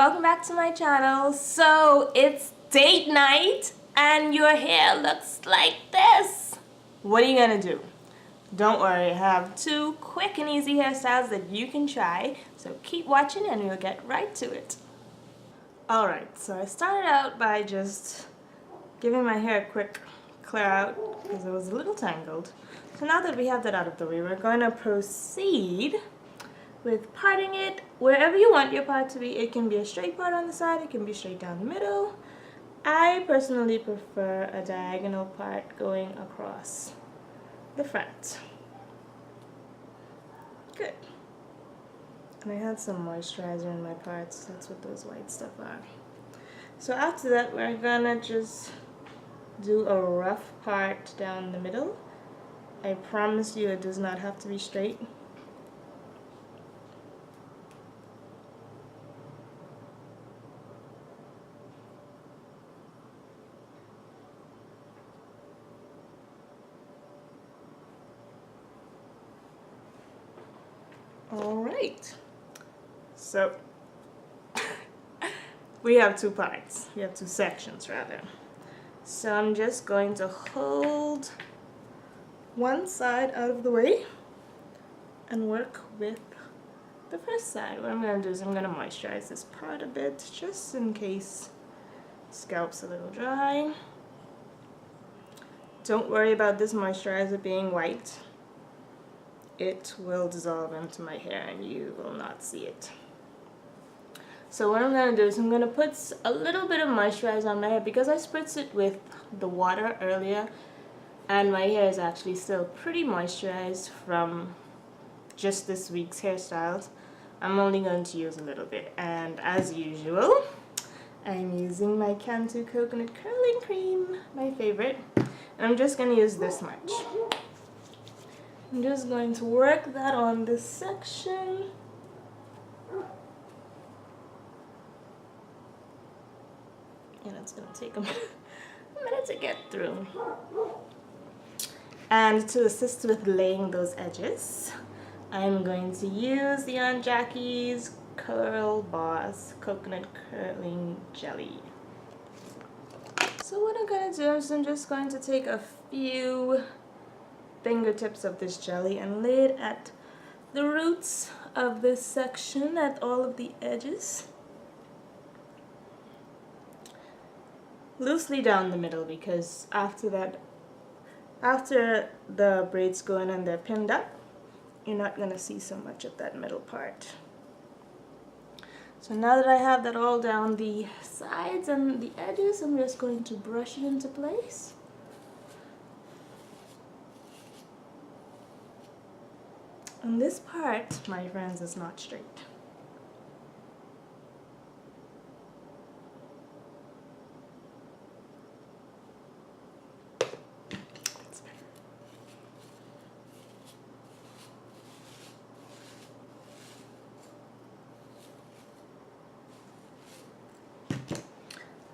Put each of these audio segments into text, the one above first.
welcome back to my channel. So it's date night and your hair looks like this. What are you gonna do? Don't worry, I have two quick and easy hairstyles that you can try, so keep watching and we'll get right to it. Alright, so I started out by just giving my hair a quick clear out because it was a little tangled. So now that we have that out of the way, we're going to proceed with parting it wherever you want your part to be. It can be a straight part on the side, it can be straight down the middle. I personally prefer a diagonal part going across the front. Good. And I had some moisturizer in my parts, that's what those white stuff are. So after that, we're gonna just do a rough part down the middle. I promise you it does not have to be straight. Alright, so we have two parts, we have two sections rather. So I'm just going to hold one side out of the way and work with the first side. What I'm going to do is I'm going to moisturize this part a bit just in case scalp's a little dry. Don't worry about this moisturizer being white. It will dissolve into my hair and you will not see it. So what I'm going to do is I'm going to put a little bit of moisturizer on my hair because I spritzed it with the water earlier and my hair is actually still pretty moisturized from just this week's hairstyles. I'm only going to use a little bit, and as usual I'm using my Cantu Coconut Curling Cream, my favorite, and I'm just going to use this much. I'm just going to work that on this section. And it's going to take a minute to get through. And to assist with laying those edges, I'm going to use the Aunt Jackie's Curl Boss Coconut Curling Jelly. So what I'm going to do is I'm just going to take a few fingertips of this jelly and lay it at the roots of this section, at all of the edges. Loosely down the middle, because after that, after the braids go in and they're pinned up, you're not going to see so much of that middle part. So now that I have that all down the sides and the edges, I'm just going to brush it into place. And this part, my friends, is not straight.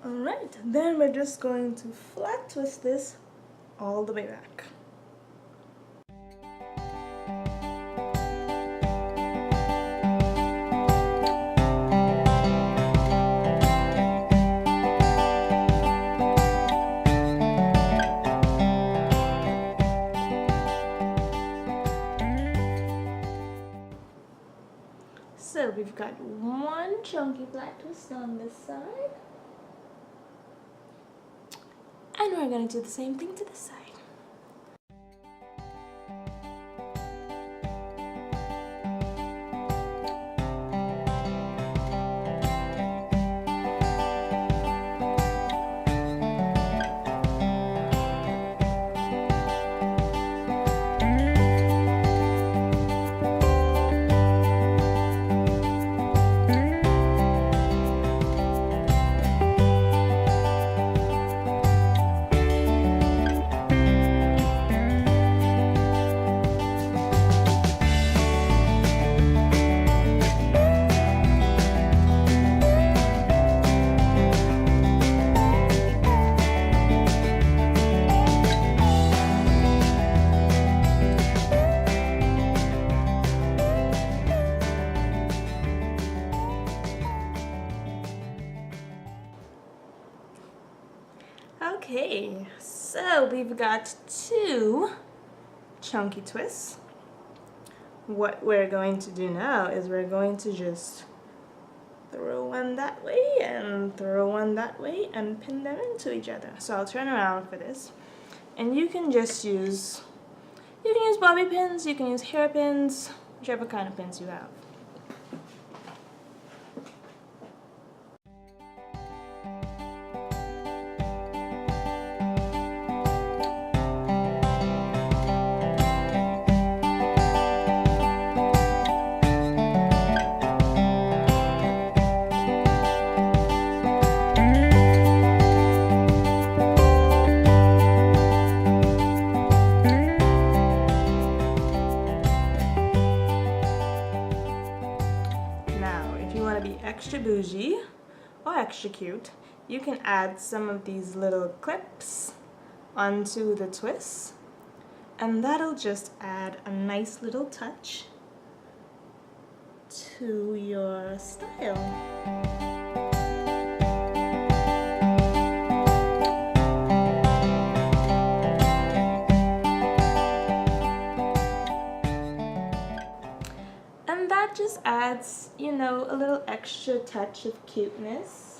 Alright, then we're just going to flat twist this all the way back. So we've got one chunky flat twist on this side. And we're going to do the same thing to this side. So we've got 2 chunky twists. What we're going to do now is we're going to just throw one that way and throw one that way and pin them into each other. So I'll turn around for this, and you can just use bobby pins, you can use hairpins, whichever kind of pins you have. Extra bougie or extra cute, you can add some of these little clips onto the twists, and that'll just add a nice little touch to your style. And that just adds, you know, a little extra touch of cuteness.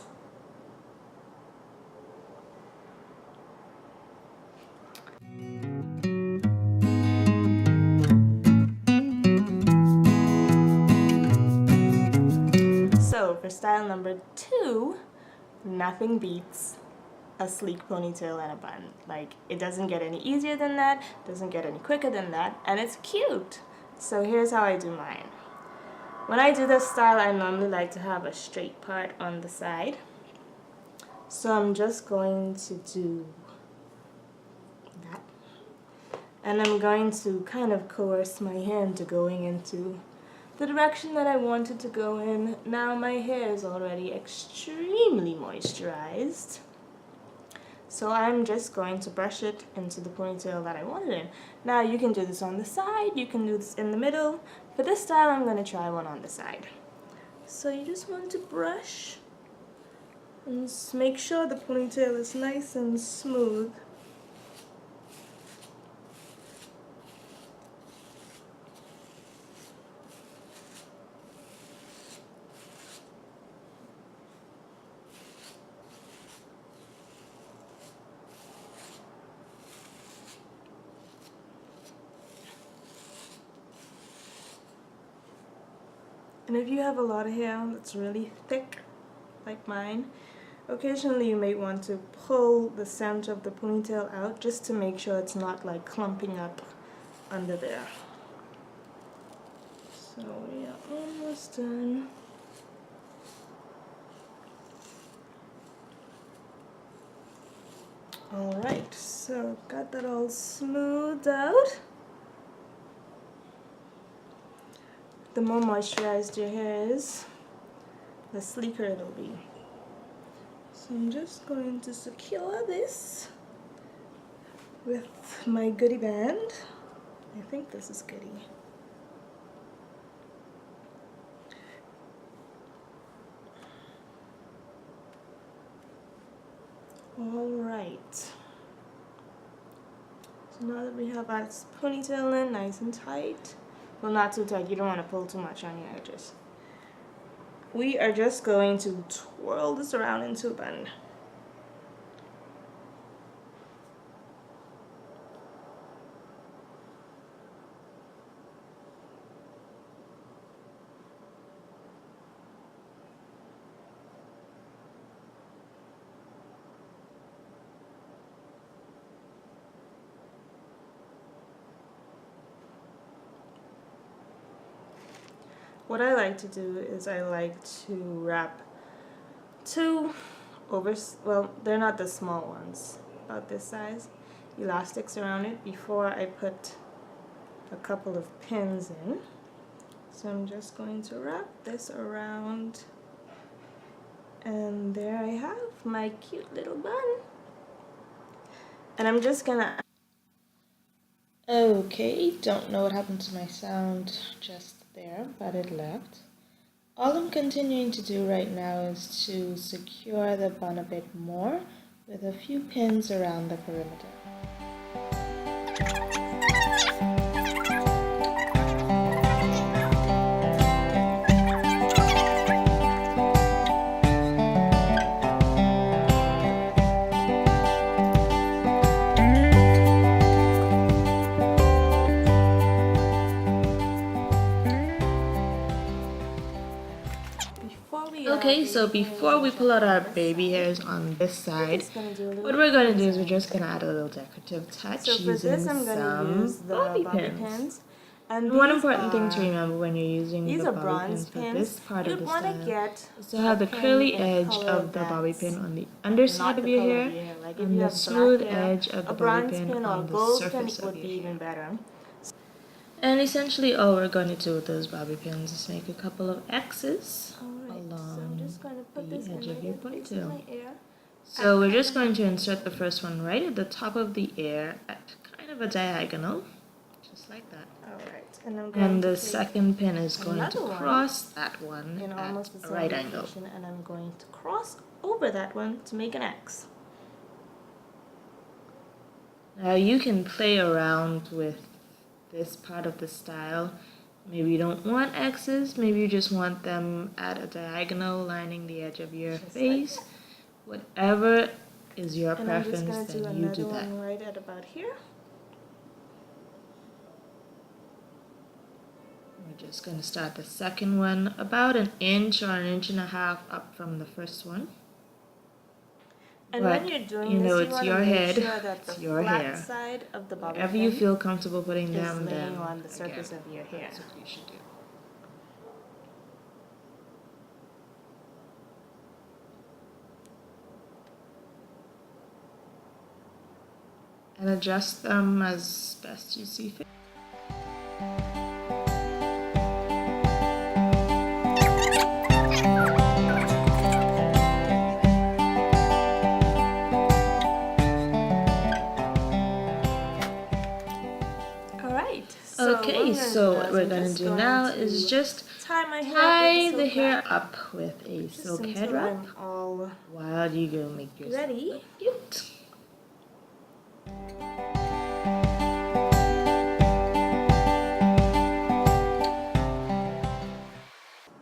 So for style number 2, nothing beats a sleek ponytail and a bun. Like, it doesn't get any easier than that, doesn't get any quicker than that, and it's cute. So here's how I do mine. When I do this style, I normally like to have a straight part on the side. So I'm just going to do that. And I'm going to kind of coerce my hair into going into the direction that I want it to go in. Now my hair is already extremely moisturized, so I'm just going to brush it into the ponytail that I want it in. Now you can do this on the side, you can do this in the middle. For this style, I'm going to try one on the side. So you just want to brush and make sure the ponytail is nice and smooth. And if you have a lot of hair that's really thick, like mine, occasionally you may want to pull the center of the ponytail out just to make sure it's not like clumping up under there. So we are almost done. Alright, so got that all smoothed out. The more moisturized your hair is, the sleeker it'll be. So I'm just going to secure this with my goodie band. I think this is goodie. Alright. So now that we have our ponytail in nice and tight, well, not too tight, you don't want to pull too much on your edges. We are just going to twirl this around into a bun. What I like to do is I like to wrap 2 well, they're not the small ones, about this size, elastics around it before I put a couple of pins in. So I'm just going to wrap this around, and there I have my cute little bun. And I'm just gonna... Okay, don't know what happened to my sound just there, but it left. All I'm continuing to do right now is to secure the bun a bit more with a few pins around the perimeter. Okay, so before we pull out our baby hairs on this side, what we're going to do is we're just going to add a little decorative touch using some bobby pins. And one important thing to remember when you're using the bobby pins for this part of the style is to have the curly edge of the bobby pin on the underside of your hair and the smooth edge of the bobby pin on the surface of your hair. And essentially all we're going to do with those bobby pins is make a couple of X's along the edge of your ponytail. So we're just going to insert the first one right at the top of the ear at kind of a diagonal, just like that. And the second pin is going to cross that one at a right angle. And I'm going to cross over that one to make an X. Now you can play around with this part of the style. Maybe you don't want X's, maybe you just want them at a diagonal lining the edge of your face. Whatever is your preference, then you do that. Right at about here. We're just going to start the second one about an inch or an inch and a half up from the first one. And but, when you're doing this, it's your head, it's your hair. Side of the bobby Wherever you feel comfortable putting them, then on the surface of your hair. That's what you should do. And adjust them as best you see fit. Okay, so what we're going to do now is just tie the hair up with a silk head wrap while you go make yourself look cute.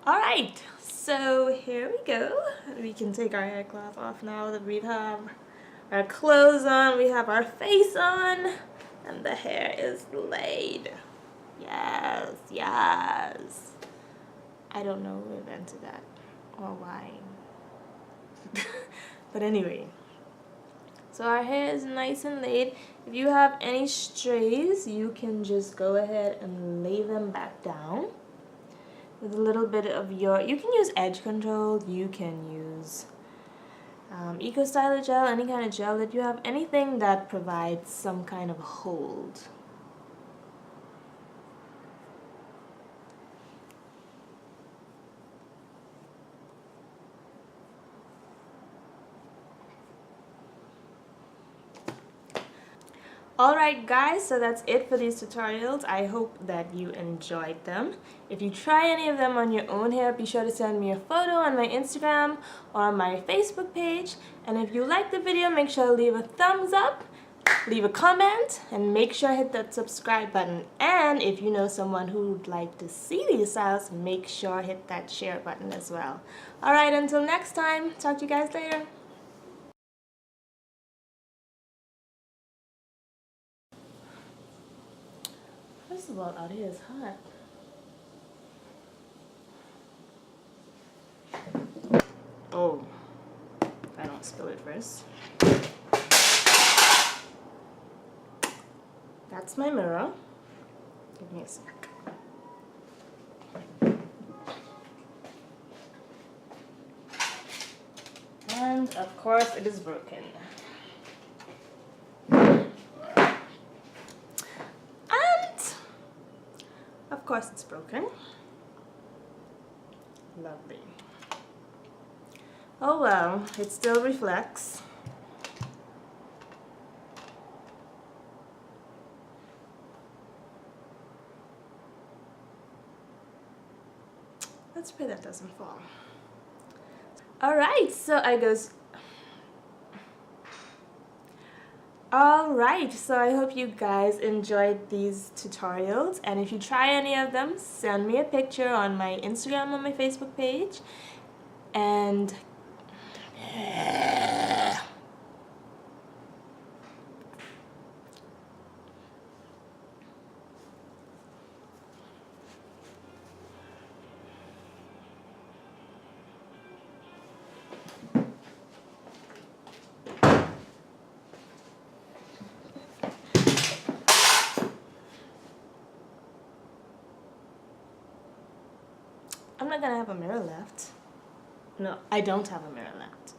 Alright, so here we go. We can take our hair cloth off now that we have our clothes on, we have our face on, and the hair is laid. Yes, yes. I don't know who invented that or why. But anyway. So our hair is nice and laid. If you have any strays, you can just go ahead and lay them back down. With a little bit of your, you can use edge control, you can use Eco Styler gel, any kind of gel that you have, anything that provides some kind of hold. Alright guys, so that's it for these tutorials. I hope that you enjoyed them. If you try any of them on your own hair, be sure to send me a photo on my Instagram or on my Facebook page. And if you like the video, make sure to leave a thumbs up, leave a comment, and make sure to hit that subscribe button. And if you know someone who would like to see these styles, make sure to hit that share button as well. Alright, until next time, talk to you guys later. First of all, out here is hot. Oh, if I don't spill it first. That's my mirror. Give me a sec. And of course it is broken. Of course it's broken. Lovely. Oh well, it still reflects. Let's pray that doesn't fall. Alright, so I goes... Alright, so I hope you guys enjoyed these tutorials, and if you try any of them, send me a picture on my Instagram or my Facebook page. And I'm not gonna have a mirror left. No, I don't have a mirror left.